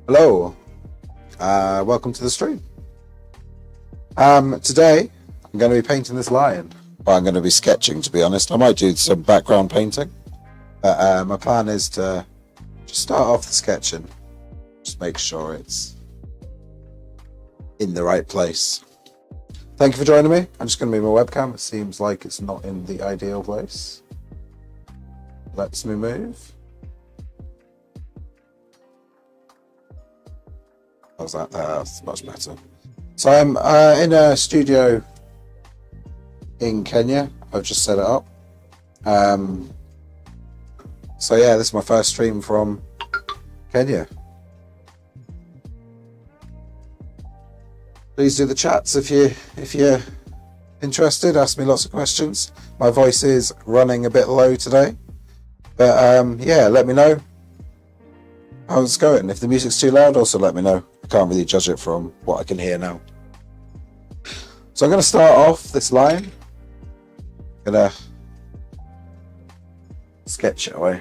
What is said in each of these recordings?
Hello, welcome to the stream. Today I'm going to be painting this lion. Well, I'm going to be sketching, to be honest. I might do some background painting, but my plan is to just start off the sketching, just make sure it's in the right place. Thank you for joining me. I'm just going to move my webcam. It seems like it's not in the ideal place. Let's me move. How's that? That's much better. So I'm in a studio in Kenya. I've just set it up. So yeah, this is my first stream from Kenya. Please do the chats if you're interested. Ask me lots of questions. My voice is running a bit low today, but yeah, let me know how it's going. If the music's too loud, also let me know. I can't really judge it from what I can hear now. So I'm going to start off this line. I'm going to sketch it away.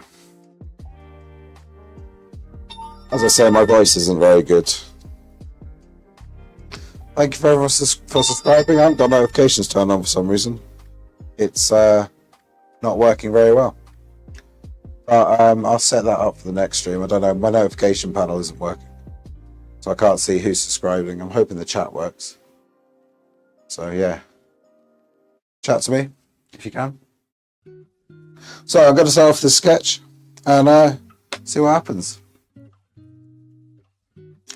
As I say, my voice isn't very good. Thank you very much for subscribing. I haven't got notifications turned on for some reason. It's not working very well. But I'll set that up for the next stream. I don't know, my notification panel isn't working, so I can't see who's subscribing. I'm hoping the chat works. So yeah, chat to me if you can. So I'm going to start off this sketch and see what happens.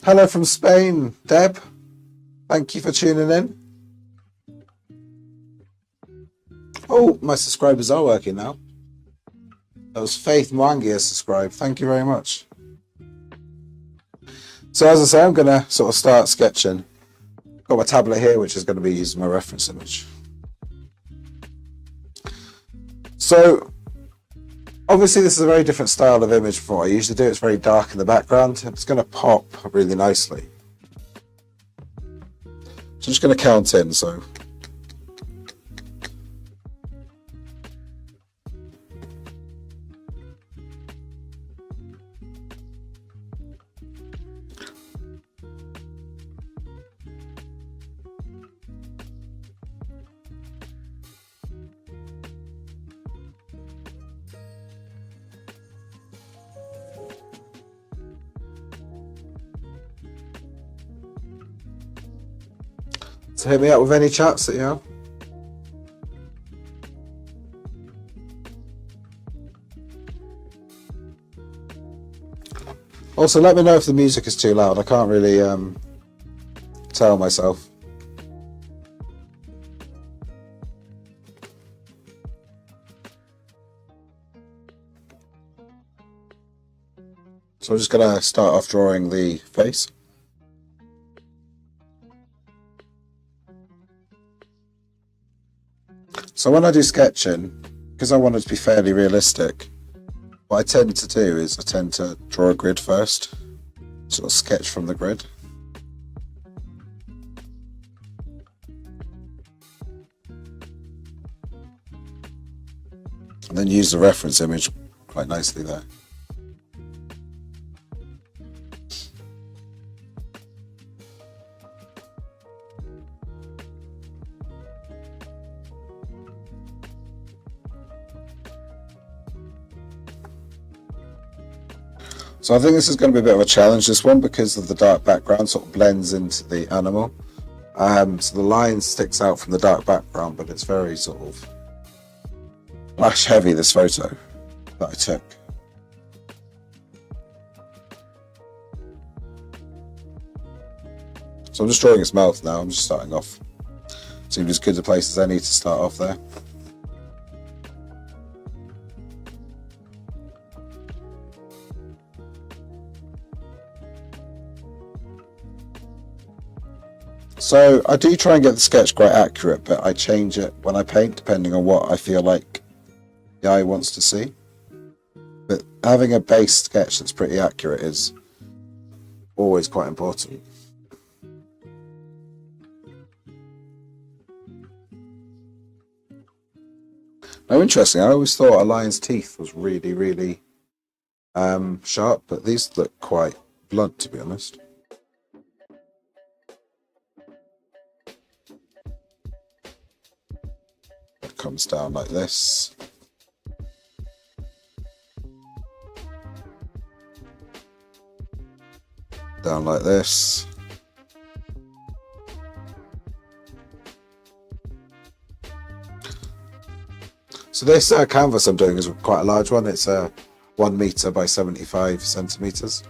Hello from Spain, Deb. Thank you for tuning in. Oh, my subscribers are working now. That was Faith Mwangi has subscribed. Thank you very much. So as I say, I'm going to sort of start sketching. Got my tablet here, which is going to be used as my reference image. So obviously this is a very different style of image from what I usually do. It's very dark in the background. It's going to pop really nicely. So I'm just going to count in. So hit me up with any chats that you have. Also, let me know if the music is too loud. I can't really tell myself. So I'm just going to start off drawing the face. So when I do sketching, because I want it to be fairly realistic, what I tend to do is I tend to draw a grid first, sort of sketch from the grid. And then use the reference image quite nicely there. So I think this is going to be a bit of a challenge, this one, because of the dark background sort of blends into the animal. So the line sticks out from the dark background, but it's very sort of flash heavy, this photo that I took. So I'm just drawing its mouth now. I'm just starting off. Seems as good a place as any to start off there. So I do try and get the sketch quite accurate, but I change it when I paint depending on what I feel like the eye wants to see. But having a base sketch that's pretty accurate is always quite important. Now, interesting, I always thought a lion's teeth was really, really sharp, but these look quite blunt, to be honest. It comes down like this. Down like this. So this canvas I'm doing is quite a large one. It's 1 meter by 75 centimeters.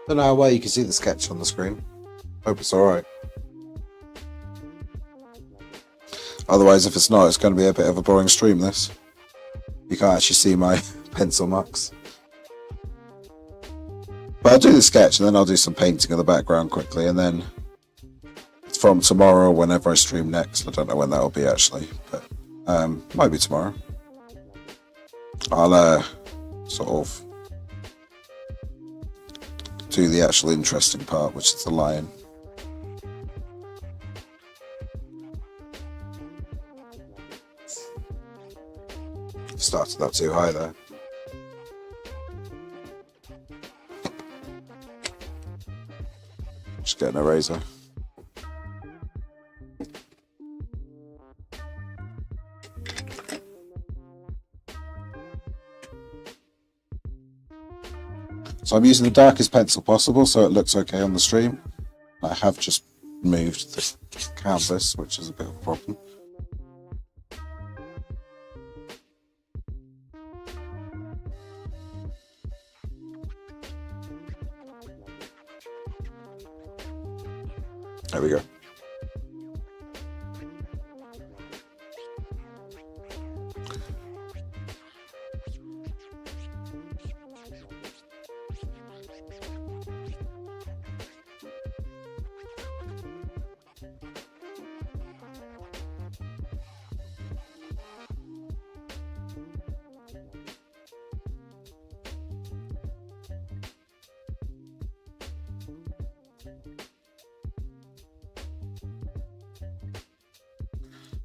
Don't know how well you can see the sketch on the screen. Hope it's alright. Otherwise, if it's not, it's going to be a bit of a boring stream, this. You can't actually see my pencil marks. But I'll do the sketch and then I'll do some painting of the background quickly, and then from tomorrow, whenever I stream next, I don't know when that'll be actually, but might be tomorrow, I'll sort of do the actual interesting part, which is the lion. Started that too high there. Just get an eraser. So I'm using the darkest pencil possible so it looks okay on the stream. I have just moved the canvas, which is a bit of a problem. There we go.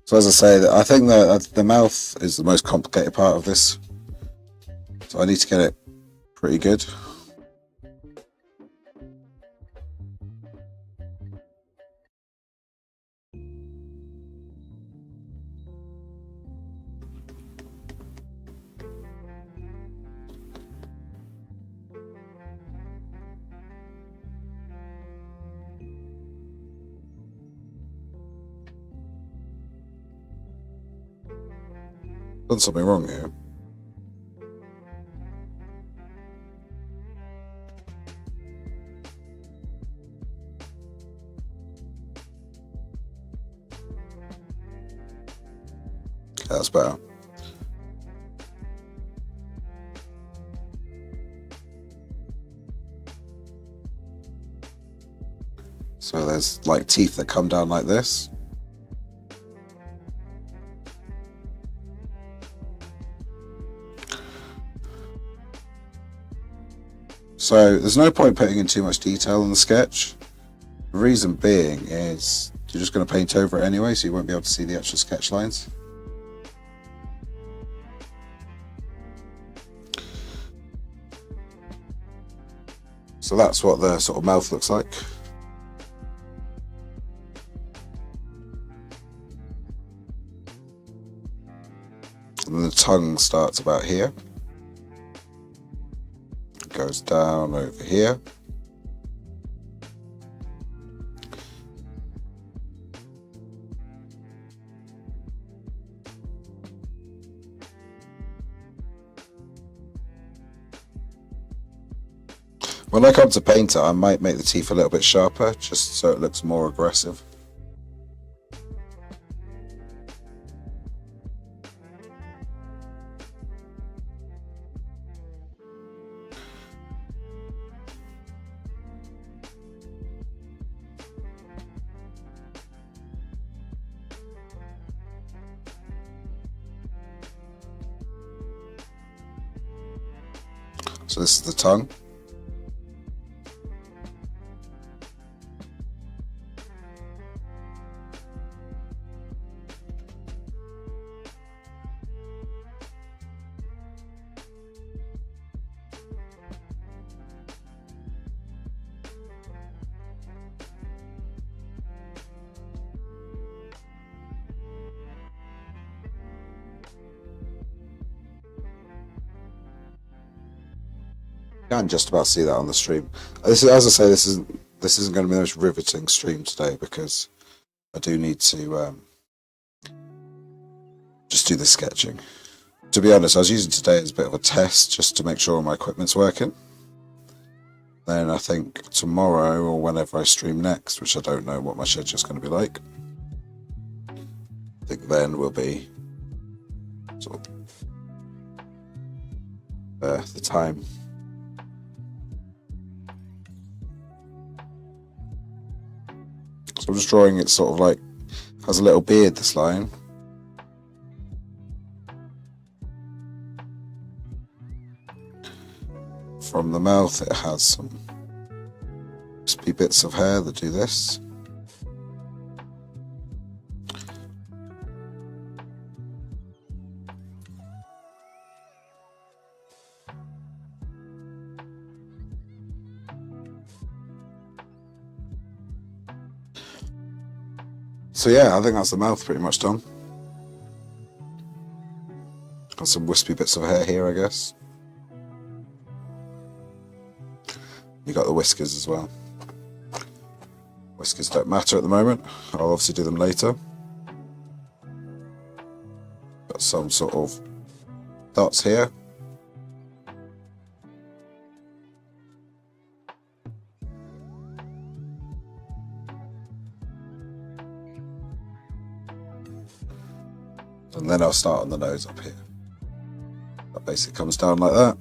So as I say, I think the mouth is the most complicated part of this. So I need to get it pretty good. Done something wrong here. Okay, that's better. So there's like teeth that come down like this. So there's no point putting in too much detail in the sketch. The reason being is you're just going to paint over it anyway, so you won't be able to see the actual sketch lines. So that's what the sort of mouth looks like. And then the tongue starts about here. Goes down over here. When I come to paint it, I might make the teeth a little bit sharper, just so it looks more aggressive. So this is the tongue. You can just about see that on the stream. This is, as I say, this isn't going to be the most riveting stream today because I do need to just do the sketching. To be honest, I was using today as a bit of a test just to make sure all my equipment's working. Then I think tomorrow or whenever I stream next, which I don't know what my schedule's going to be like, I think then will be sort of the time. So I'm just drawing it sort of like, has a little beard, this lion. From the mouth it has some wispy bits of hair that do this. So yeah, I think that's the mouth pretty much done. Got some wispy bits of hair here, I guess. You got the whiskers as well. Whiskers don't matter at the moment. I'll obviously do them later. Got some sort of dots here. And then I'll start on the nose up here. That basically comes down like that.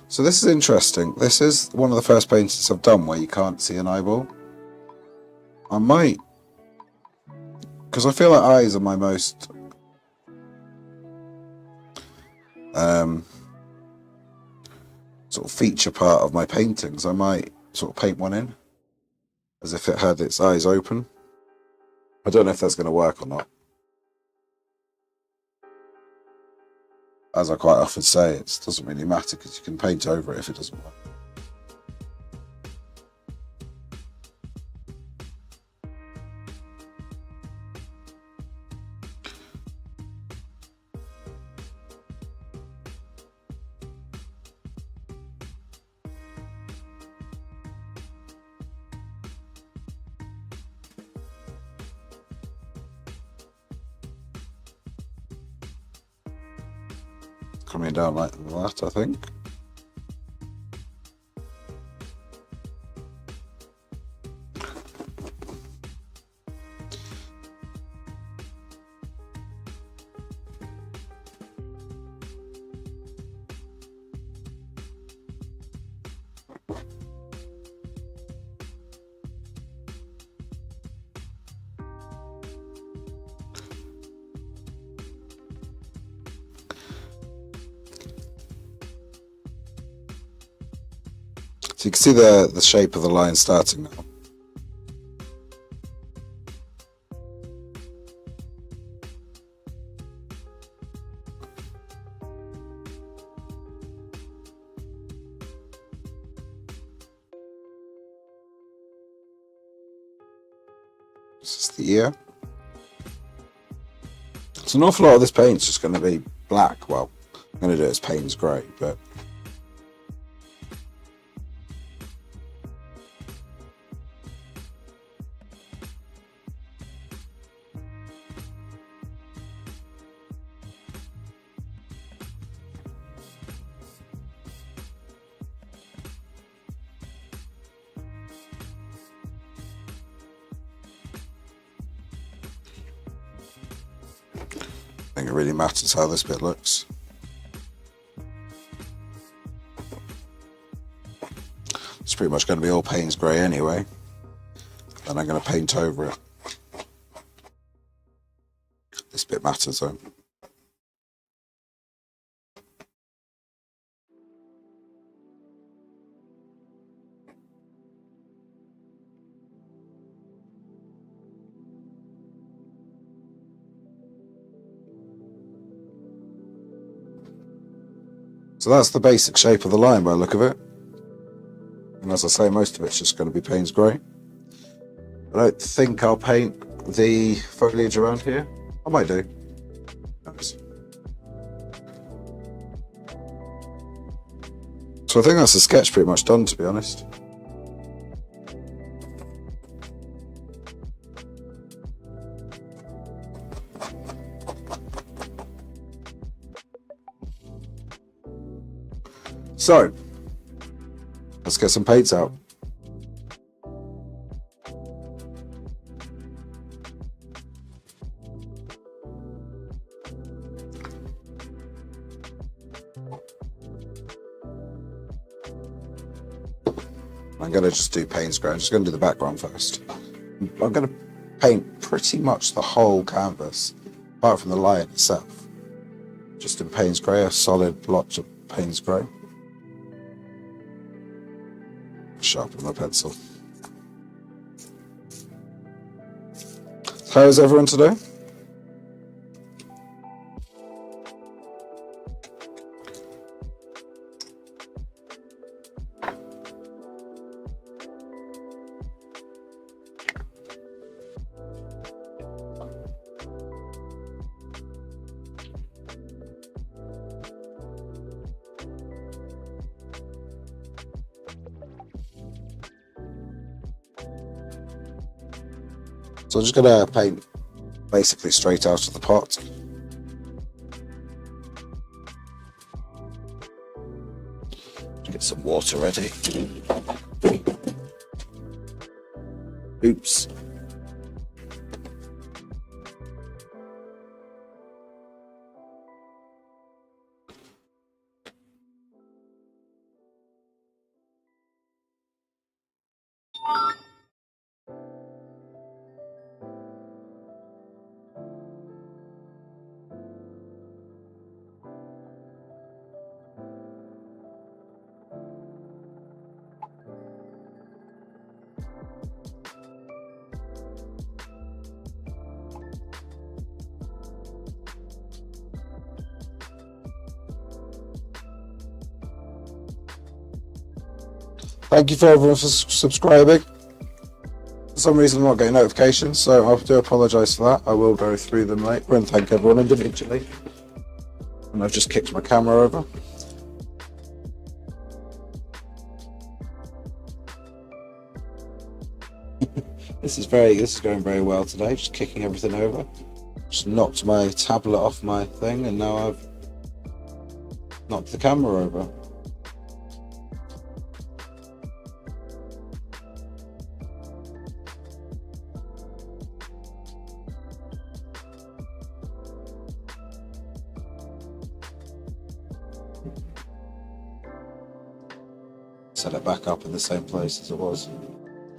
So this is interesting. This is one of the first paintings I've done where you can't see an eyeball. I might, because I feel like eyes are my most sort of feature part of my paintings. I might sort of paint one in as if it had its eyes open. I don't know if that's going to work or not. As I quite often say, it doesn't really matter because you can paint over it if it doesn't work. Coming down like that, I think. So you can see the shape of the line starting now. This is the ear. So an awful lot of this paint's just going to be black. Well, I'm going to do it as Payne's grey, but I think it really matters how this bit looks. It's pretty much going to be all Payne's grey anyway. Then I'm going to paint over it. This bit matters though. So that's the basic shape of the line by the look of it. And as I say, most of it's just going to be Payne's grey. I don't think I'll paint the foliage around here. I might do. Nice. So I think that's the sketch pretty much done, to be honest. So, let's get some paints out. I'm going to just do Payne's grey. I'm just going to do the background first. I'm going to paint pretty much the whole canvas, apart from the line itself. Just in Payne's grey, a solid blotch of Payne's grey. Sharpen my pencil. How is everyone today? So I'm just going to paint basically straight out of the pot. Get some water ready. Oops. Thank you for everyone for subscribing. For some reason I'm not getting notifications, so I do apologise for that. I will go through them later and thank everyone individually. And I've just kicked my camera over. This is going very well today, just kicking everything over. Just knocked my tablet off my thing and now I've knocked the camera over. Set it back up in the same place as it was.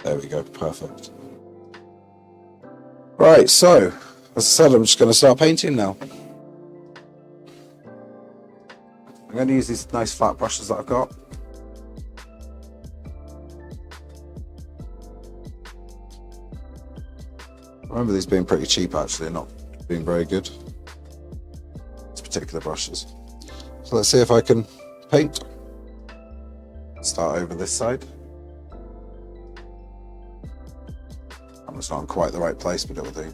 There we go, perfect. Right, so, as I said, I'm just going to start painting now. I'm going to use these nice flat brushes that I've got. I remember these being pretty cheap actually, not being very good. These particular brushes. So let's see if I can paint. Start over this side. It's not in quite the right place, but it'll do.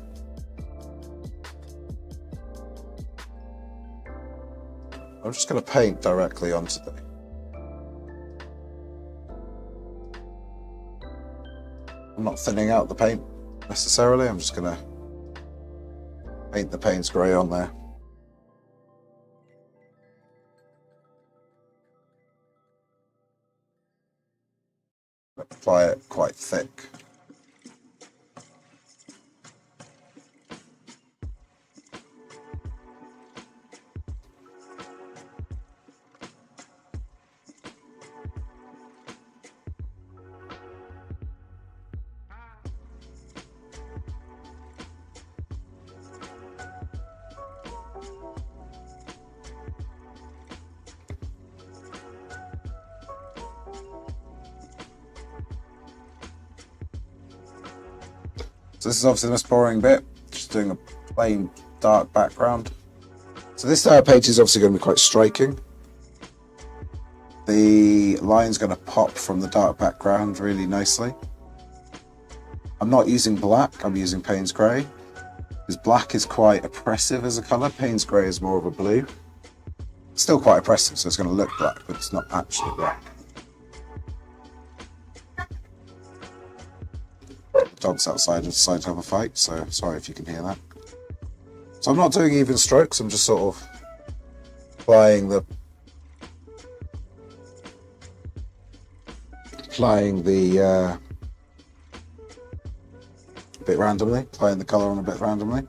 I'm just going to paint directly onto the... I'm not thinning out the paint necessarily, I'm just going to paint the Payne's grey on there. Apply it quite thick. So this is obviously the most boring bit, just doing a plain dark background. So this page is obviously going to be quite striking. The line's going to pop from the dark background really nicely. I'm not using black, I'm using Payne's grey, because black is quite oppressive as a colour. Payne's grey is more of a blue. It's still quite oppressive, so it's going to look black, but it's not actually black. Dogs outside decided to have a fight, so sorry if you can hear that. So I'm not doing even strokes, I'm just sort of applying the bit randomly, applying the colour on a bit randomly.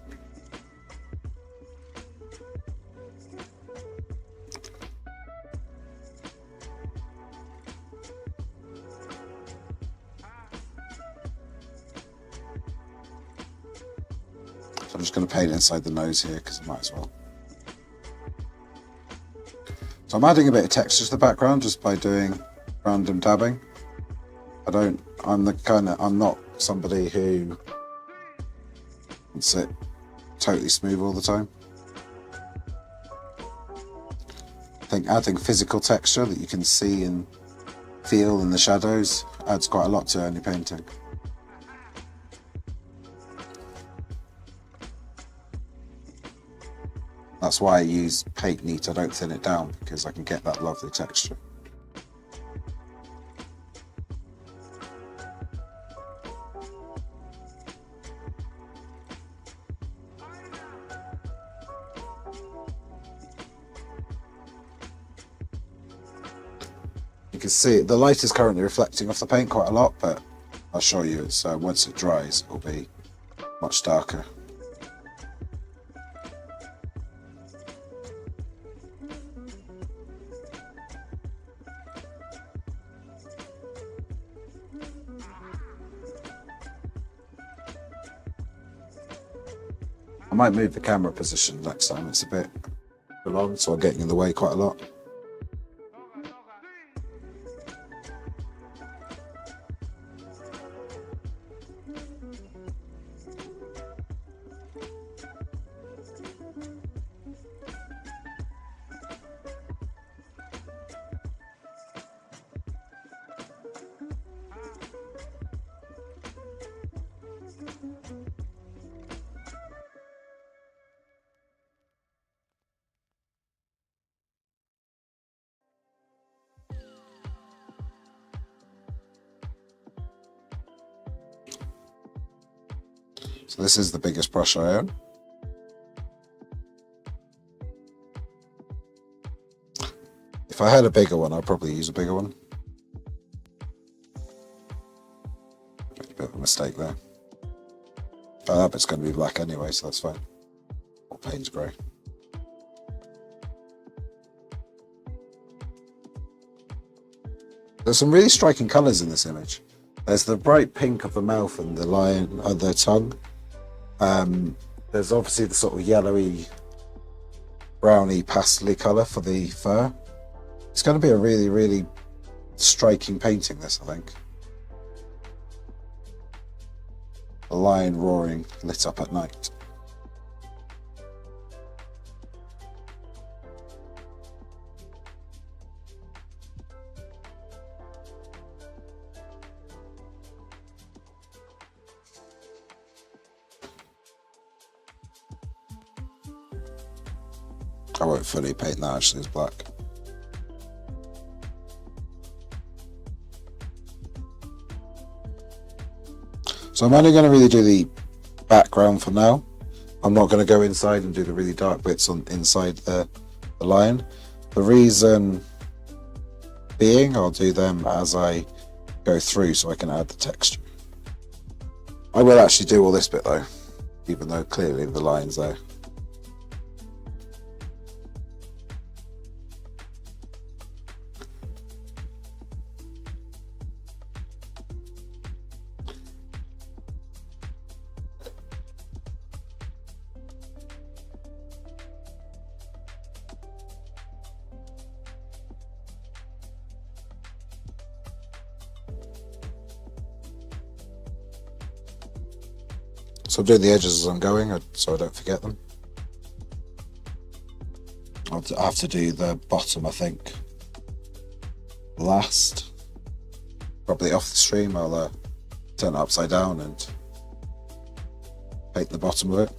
I'm just going to paint inside the nose here because I might as well. So I'm adding a bit of texture to the background just by doing random dabbing. I'm not somebody who wants it totally smooth all the time. I think adding physical texture that you can see and feel in the shadows adds quite a lot to any painting. That's why I use paint neat, I don't thin it down, because I can get that lovely texture. can see the light is currently reflecting off the paint quite a lot, but I'll show you it's once it dries it will be much darker. I might move the camera position next time, it's a bit long, so I'm getting in the way quite a lot. So this is the biggest brush I own. If I had a bigger one, I'd probably use a bigger one. A bit of a mistake there. Oh, that bit's going to be black anyway, so that's fine. Or Payne's grey. There's some really striking colours in this image. There's the bright pink of the mouth and the lion, the tongue. There's obviously the sort of yellowy, browny, pastely colour for the fur. It's going to be a really, really striking painting, this, I think. A lion roaring, lit up at night. I won't fully paint that actually as black. So I'm only going to really do the background for now. I'm not going to go inside and do the really dark bits on inside the lion. The reason being, I'll do them as I go through so I can add the texture. I will actually do all this bit though, even though clearly the lion's there. So I'm doing the edges as I'm going, so I don't forget them. I'll have to do the bottom, I think, last. Probably off the stream, I'll turn it upside down and paint the bottom of it.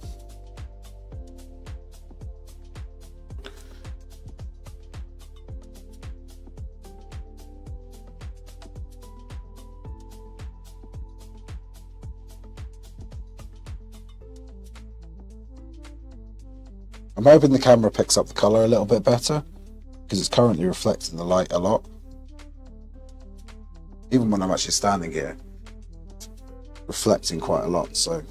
I'm hoping the camera picks up the colour a little bit better, because it's currently reflecting the light a lot. Even when I'm actually standing here, reflecting quite a lot, so.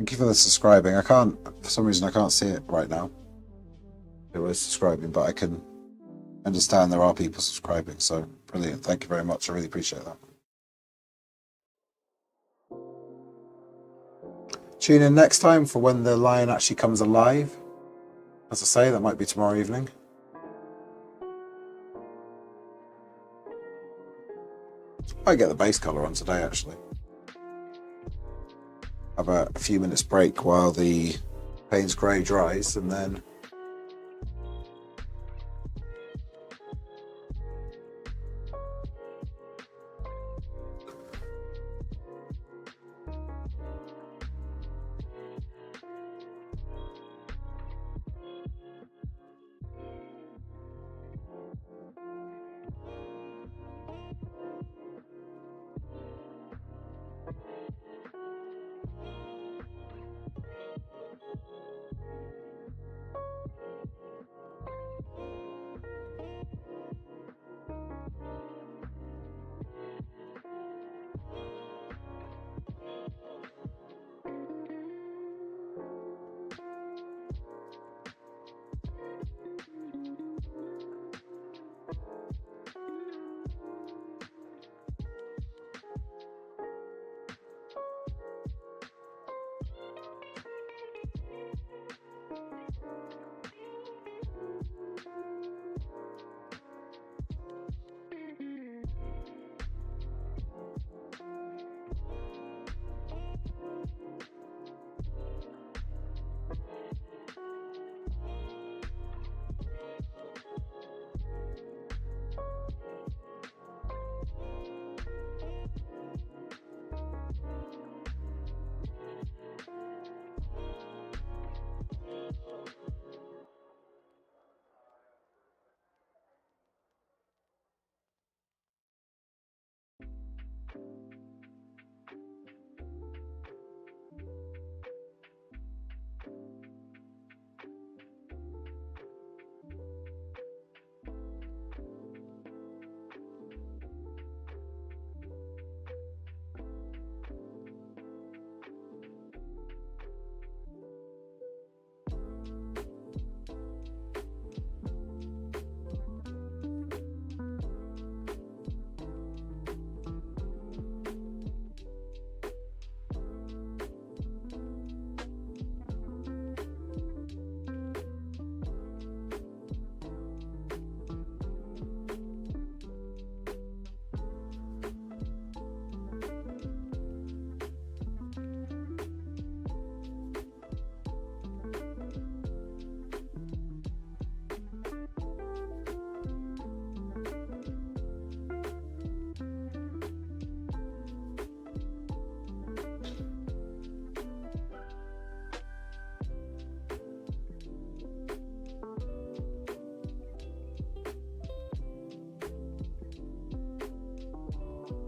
Thank you for the subscribing. For some reason, I can't see it right now. It was subscribing, but I can understand there are people subscribing, so brilliant. Thank you very much. I really appreciate that. Tune in next time for when the lion actually comes alive. As I say, that might be tomorrow evening. I get the base colour on today, actually. Have a few minutes break while the Payne's Grey dries, and then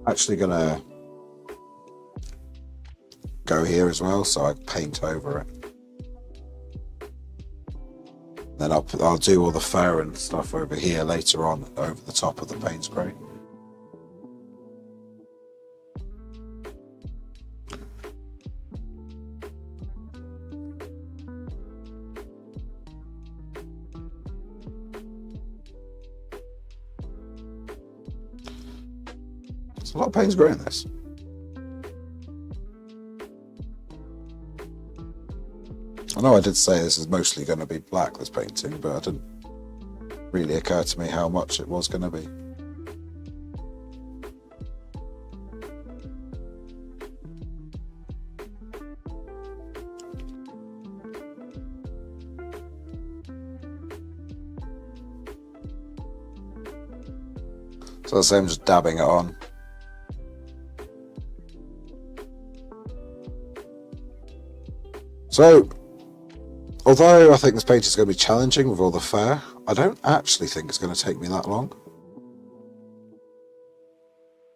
actually gonna go here as well, so I paint over it. Then I'll do all the fur and stuff over here later on, over the top of the Payne's Grey. There's a lot of Payne's Grey in this. I know I did say this is mostly going to be black, this painting, but it didn't really occur to me how much it was going to be. So let's say I'm just dabbing it on. So, although I think this painting is going to be challenging with all the fur, I don't actually think it's going to take me that long.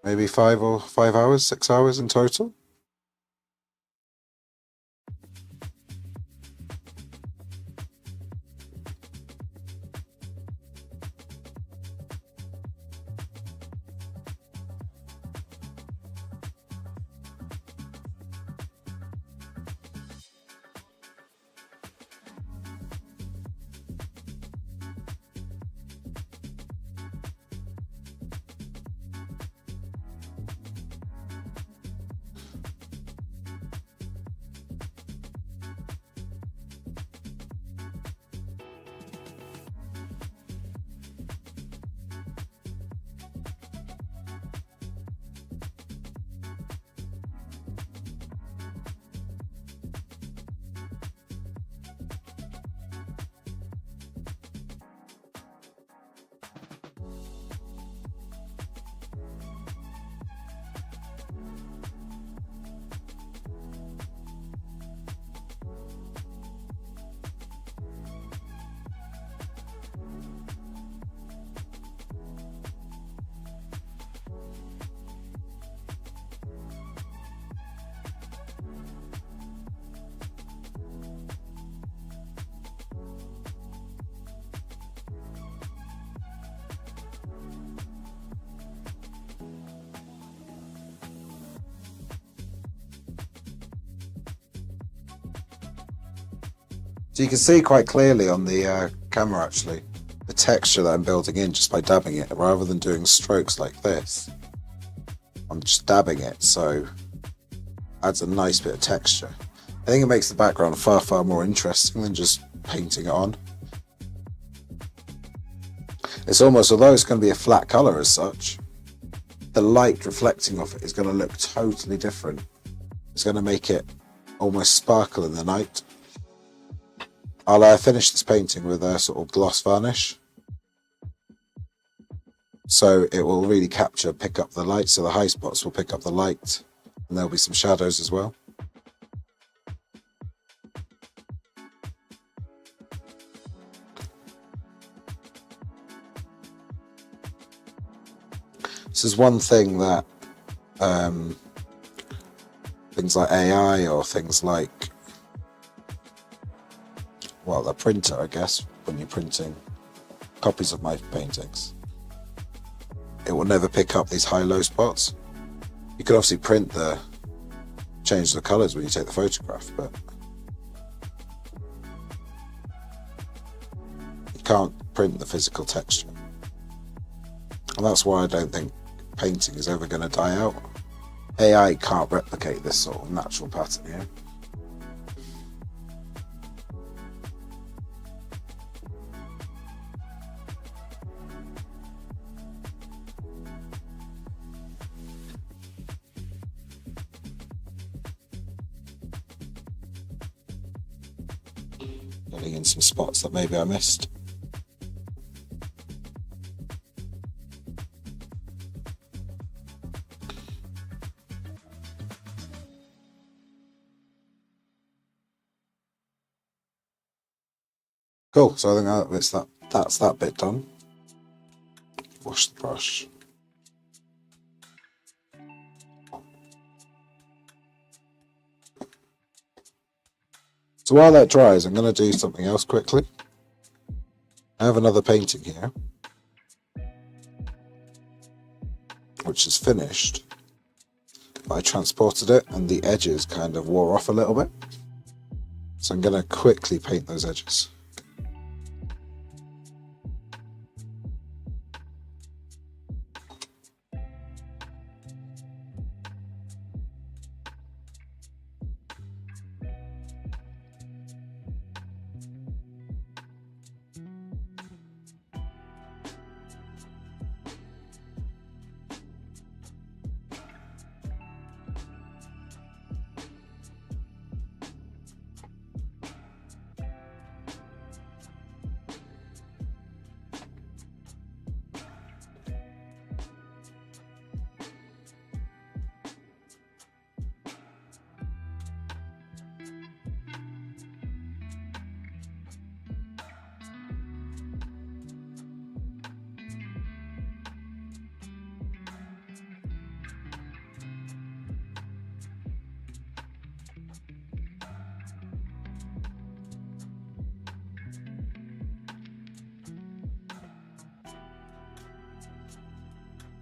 Maybe 5 hours, 6 hours in total. So you can see quite clearly on the camera actually the texture that I'm building in just by dabbing it, rather than doing strokes like this. I'm just dabbing it, so adds a nice bit of texture. I think it makes the background far more interesting than just painting it on. It's almost, although it's going to be a flat colour as such, the light reflecting off it is going to look totally different. It's going to make it almost sparkle in the night. I'll finish this painting with a sort of gloss varnish, so it will really pick up the light, so the high spots will pick up the light, and there'll be some shadows as well. This is one thing that things like AI or things like, well, the printer, I guess, when you're printing copies of my paintings, it will never pick up these high-low spots. You can obviously change the colours when you take the photograph, but you can't print the physical texture. And that's why I don't think painting is ever going to die out. AI can't replicate this sort of natural pattern here. Getting in some spots that maybe I missed. Cool, so I think that's that bit done. Wash the brush. So while that dries, I'm going to do something else quickly. I have another painting here, which is finished, but I transported it and the edges kind of wore off a little bit. So I'm going to quickly paint those edges.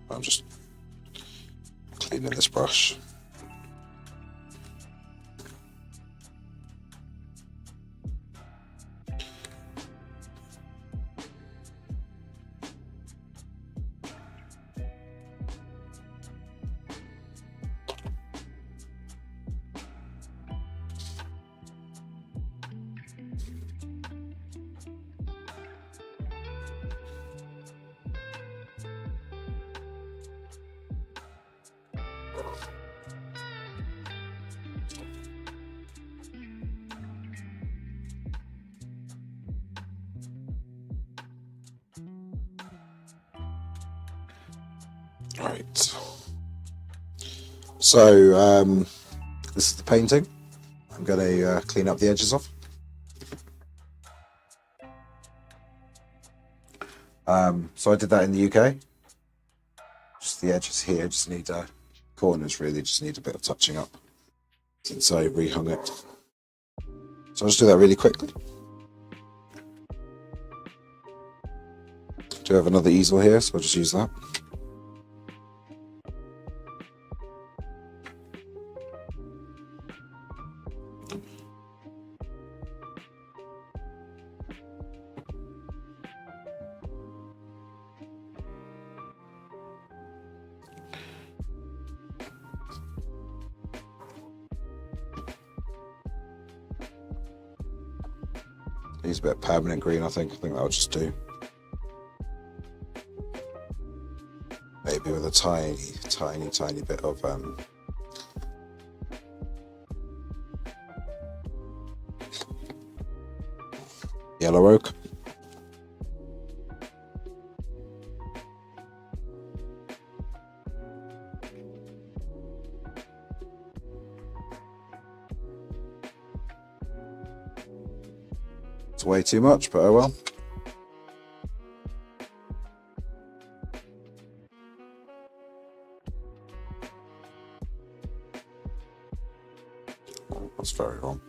I'm just cleaning this brush. Right. So this is the painting. I'm going to clean up the edges off. So I did that in the UK. Just the edges here just need corners really just need a bit of touching up since I rehung it. So I'll just do that really quickly. Do have another easel here, so I'll just use that. Use a bit of permanent green, I think that'll just do. Maybe with a tiny bit of yellow oak. It's way too much, but oh well. Oh, that's very wrong.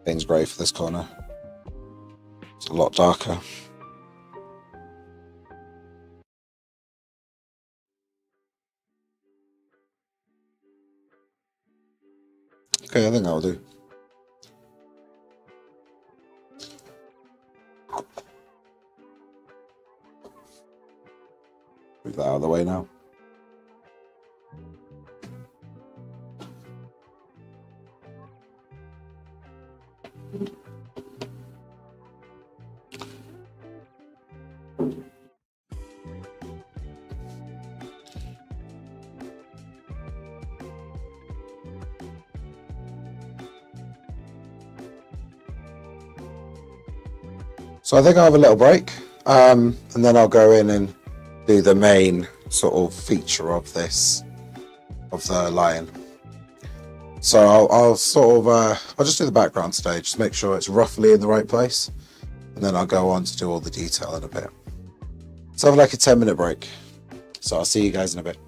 Pain's grey for this corner. It's a lot darker. Okay, I think that'll do. Move that out of the way now. So I think I'll have a little break, and then I'll go in and do the main sort of feature of this, of the lion. So I'll sort of, I'll just do the background today, just make sure it's roughly in the right place, and then I'll go on to do all the detail in a bit. So have like a 10-minute break. So I'll see you guys in a bit.